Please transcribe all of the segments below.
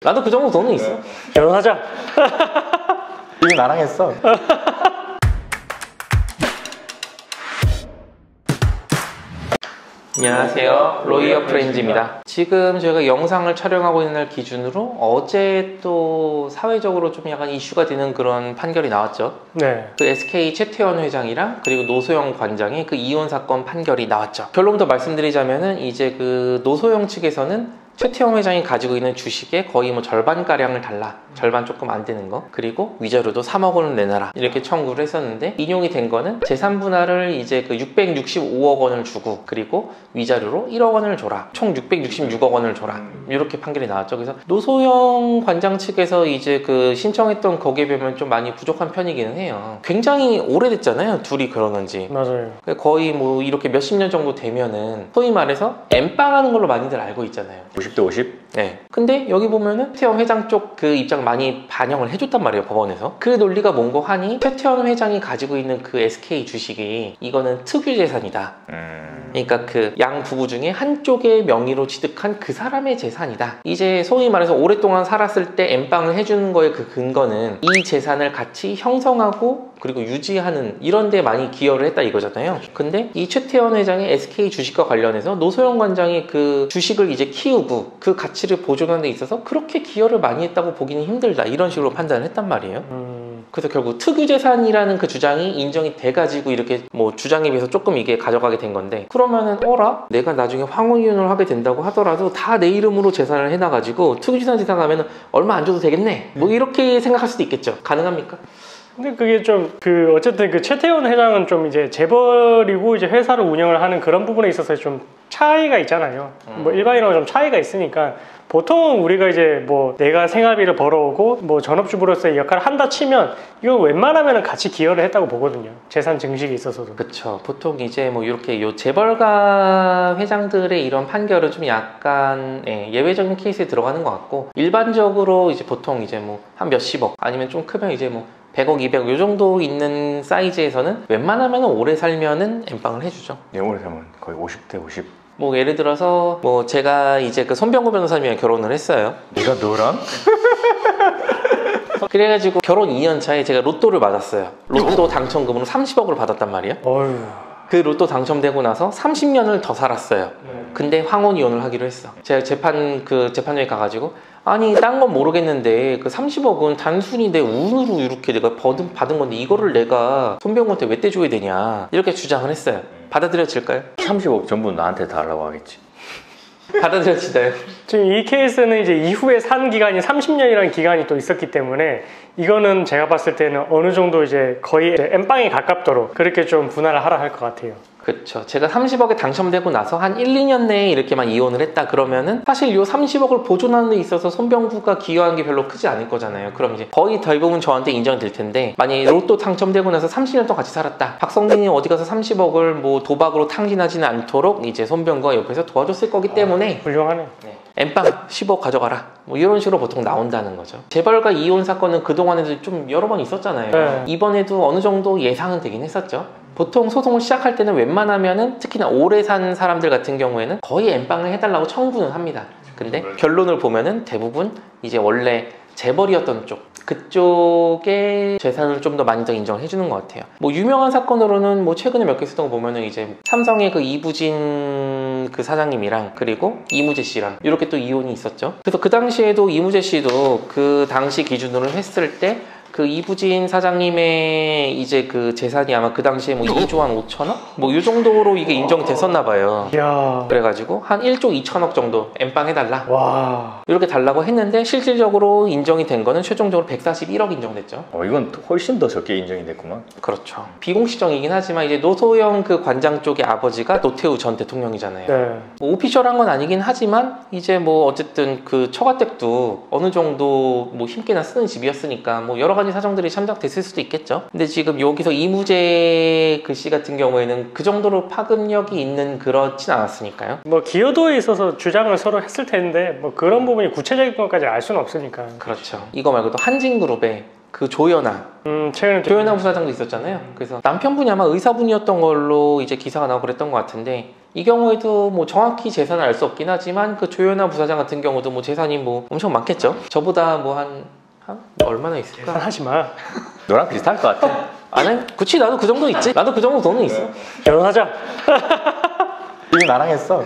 나도 그 정도 돈은 있어. 결혼하자. 이미 나랑 했어. 안녕하세요, 로이어 프렌즈입니다. 지금 저희가 영상을 촬영하고 있는 날 기준으로 어제 또 사회적으로 좀 약간 이슈가 되는 그런 판결이 나왔죠. 네. 그 SK 최태원 회장이랑 그리고 노소영 관장의 그 이혼 사건 판결이 나왔죠. 결론부터 말씀드리자면은 이제 그 노소영 측에서는 최태원 회장이 가지고 있는 주식의 거의 뭐 절반가량을 달라, 절반 조금 안 되는 거, 그리고 위자료도 3억 원을 내놔라 이렇게 청구를 했었는데, 인용이 된 거는 재산 분할을 이제 그 665억 원을 주고 그리고 위자료로 1억 원을 줘라, 총 666억 원을 줘라, 이렇게 판결이 나왔죠. 그래서 노소영 관장 측에서 이제 그 신청했던 거기에 비하면 좀 많이 부족한 편이기는 해요. 굉장히 오래됐잖아요, 둘이 그러는 지. 맞아요. 거의 뭐 이렇게 몇십 년 정도 되면은 소위 말해서 엠빵 하는 걸로 많이들 알고 있잖아요. 50대 50? 네. 근데 여기 보면은 최태원 회장 쪽 그 입장을 많이 반영을 해줬단 말이에요, 법원에서. 그 논리가 뭔고 하니 최태원 회장이 가지고 있는 그 SK 주식이 이거는 특유 재산이다. 그러니까 그 양 부부 중에 한쪽의 명의로 취득한 그 사람의 재산이다. 이제 소위 말해서 오랫동안 살았을 때 엠빵을 해주는 거의 그 근거는 이 재산을 같이 형성하고 그리고 유지하는 이런 데 많이 기여를 했다 이거잖아요. 근데 이 최태원 회장의 SK 주식과 관련해서 노소영 관장이 그 주식을 이제 키우고 그 가치를 보존하는 데 있어서 그렇게 기여를 많이 했다고 보기는 힘들다, 이런 식으로 판단을 했단 말이에요. 그래서 결국 특유재산이라는 그 주장이 인정이 돼가지고 이렇게 뭐 주장에 비해서 조금 이게 가져가게 된 건데, 그러면은 어라? 내가 나중에 황혼이혼을 하게 된다고 하더라도 다 내 이름으로 재산을 해놔가지고 특유재산 재산하면은 얼마 안 줘도 되겠네, 뭐 이렇게 생각할 수도 있겠죠. 가능합니까? 근데 그게 좀 어쨌든 그 최태원 회장은 좀 이제 재벌이고 이제 회사를 운영을 하는 그런 부분에 있어서 좀 차이가 있잖아요. 뭐 일반인하고 좀 차이가 있으니까 보통 우리가 이제 뭐 내가 생활비를 벌어오고 뭐 전업주부로서의 역할을 한다 치면 이건 웬만하면 같이 기여를 했다고 보거든요, 재산 증식에 있어서도. 그쵸. 보통 이제 뭐 이렇게 요 재벌가 회장들의 이런 판결은 좀 약간 예외적인 케이스에 들어가는 것 같고, 일반적으로 이제 보통 이제 뭐 한 몇십억 아니면 좀 크면 이제 뭐 100억, 200억 요 정도 있는 사이즈에서는 웬만하면 오래 살면은 엠빵을 해주죠. 네, 오래 살면 거의 50대 50. 뭐 예를 들어서 뭐 제가 이제 그 손병구 변호사님이랑 결혼을 했어요. 네가 너랑? 그래가지고 결혼 2년 차에 제가 로또를 맞았어요. 로또 당첨금으로 30억을 받았단 말이에요. 어휴. 그 로또 당첨되고 나서 30년을 더 살았어요. 근데 황혼이혼을 하기로 했어. 제가 재판장에 가가지고, 아니 딴 건 모르겠는데 그 30억은 단순히 내 운으로 이렇게 내가 받은 건데 이거를 내가 손병구한테 왜 떼줘야 되냐, 이렇게 주장을 했어요. 받아들여질까요? 30억 전부 나한테 달라고 하겠지. 받아들여지나요? 지금 이 케이스는 이제 이후에 산 기간이 30년이라는 기간이 또 있었기 때문에 이거는 제가 봤을 때는 어느 정도 이제 거의 엠빵에 가깝도록 그렇게 좀 분할을 하라 할 것 같아요. 그렇죠. 제가 30억에 당첨되고 나서 한 1, 2년 내에 이렇게만 이혼을 했다 그러면은 사실 요 30억을 보존하는 데 있어서 손병구가 기여한 게 별로 크지 않을 거잖아요. 그럼 이제 거의 대부분 저한테 인정이 될 텐데, 만약에 로또 당첨되고 나서 30년 동안 같이 살았다, 박성민이 어디 가서 30억을 뭐 도박으로 탕진하지는 않도록 이제 손병구가 옆에서 도와줬을 거기 때문에 훌륭하네. 엠빵 10억 가져가라, 뭐 이런 식으로 보통 나온다는 거죠. 재벌가 이혼 사건은 그동안에도 좀 여러 번 있었잖아요. 네. 이번에도 어느 정도 예상은 되긴 했었죠. 보통 소송을 시작할 때는 웬만하면은 특히나 오래 산 사람들 같은 경우에는 거의 엠빵을 해달라고 청구는 합니다. 근데 결론을 보면은 대부분 이제 원래 재벌이었던 그쪽의 재산을 좀 더 많이 더 인정을 해주는 것 같아요. 뭐 유명한 사건으로는 뭐 최근에 몇 개 있었던 거 보면은 이제 삼성의 그 이부진 그 사장님이랑 그리고 이무재 씨랑 이렇게 또 이혼이 있었죠. 그래서 그 당시에도 이무재 씨도 그 당시 기준으로 했을 때 그 이부진 사장님의 이제 그 재산이 아마 그 당시에 뭐 2조 한 5천억? 뭐 이 정도로 이게 인정됐었나 봐요. 이야. 그래가지고 한 1조 2천억 정도 엠빵 해달라, 와. 이렇게 달라고 했는데 실질적으로 인정이 된 거는 최종적으로 141억 인정됐죠. 이건 훨씬 더 적게 인정이 됐구만. 그렇죠. 비공식적이긴 하지만 이제 노소영 그 관장 쪽의 아버지가 노태우 전 대통령이잖아요. 네. 뭐 오피셜한 건 아니긴 하지만 이제 뭐 어쨌든 그 처가댁도 어느 정도 뭐 힘께나 쓰는 집이었으니까 뭐 여러 가지 사정들이 참작됐을 수도 있겠죠. 근데 지금 여기서 이무재 그 씨 같은 경우에는 그 정도로 파급력이 있는 그렇진 않았으니까요. 뭐 기여도에 있어서 주장을 서로 했을 텐데 뭐 그런 부분이 구체적인 것까지 알 수는 없으니까. 그렇죠. 이거 말고도 한진그룹에 그 조연아, 최근에 조연아 부사장도 있었잖아요. 그래서 남편분이 아마 의사분이었던 걸로 이제 기사가 나오고 그랬던 것 같은데, 이 경우에도 뭐 정확히 재산을 알 수 없긴 하지만 그 조현아 부사장 같은 경우도 뭐 재산이 뭐 엄청 많겠죠. 저보다 뭐 한 얼마나 있을까? 하지 마. 너랑 비슷할 것 같아. 아니, 그치, 나도 그 정도 있지. 나도 그 정도 돈은 있어. 결혼하자. 이미 나랑 했어.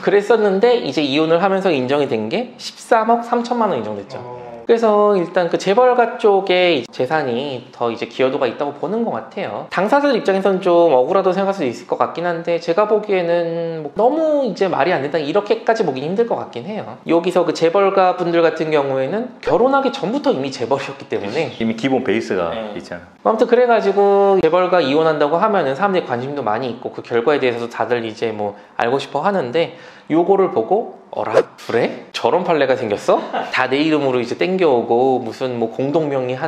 그랬었는데 이제 이혼을 하면서 인정이 된 게 13억 3천만 원 인정됐죠. 그래서 일단 그 재벌가 쪽에 재산이 더 이제 기여도가 있다고 보는 것 같아요. 당사자들 입장에서는 좀 억울하다고 생각할 수도 있을 것 같긴 한데 제가 보기에는 뭐 너무 이제 말이 안 된다 이렇게까지 보긴 힘들 것 같긴 해요. 여기서 그 재벌가 분들 같은 경우에는 결혼하기 전부터 이미 재벌이었기 때문에 이미 기본 베이스가 있잖아. 아무튼 그래가지고 재벌가 이혼한다고 하면은 사람들이 관심도 많이 있고 그 결과에 대해서도 다들 이제 뭐 알고 싶어 하는데 요거를 보고 어라? 그래? 저런 판례가 생겼어? 다 내 이름으로 이제 땡겨오고 무슨 뭐 공동명의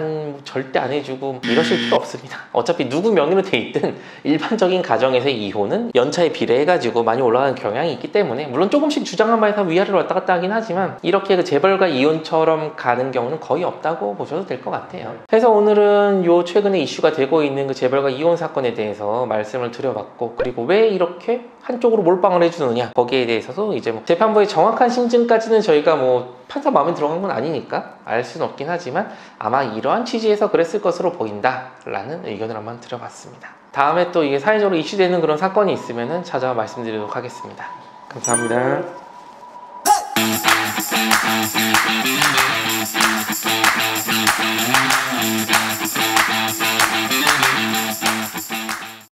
절대 안 해주고 이러실 필요 없습니다. 어차피 누구 명의로 돼 있든 일반적인 가정에서의 이혼은 연차에 비례해가지고 많이 올라가는 경향이 있기 때문에 물론 조금씩 주장한 바에 위아래로 왔다 갔다 하긴 하지만 이렇게 그 재벌가 이혼처럼 가는 경우는 거의 없다고 보셔도 될 것 같아요. 그래서 오늘은 요 최근에 이슈가 되고 있는 그 재벌가 이혼 사건에 대해서 말씀을 드려봤고 그리고 왜 이렇게 한쪽으로 몰빵을 해주느냐 거기에 대해서도 이제 뭐 재판부의 정확한 심증까지는 저희가 뭐 판사 마음에 들어간 건 아니니까 알 수는 없긴 하지만 아마 이러한 취지에서 그랬을 것으로 보인다 라는 의견을 한번 드려봤습니다. 다음에 또 이게 사회적으로 이슈되는 그런 사건이 있으면 찾아와 말씀드리도록 하겠습니다. 감사합니다.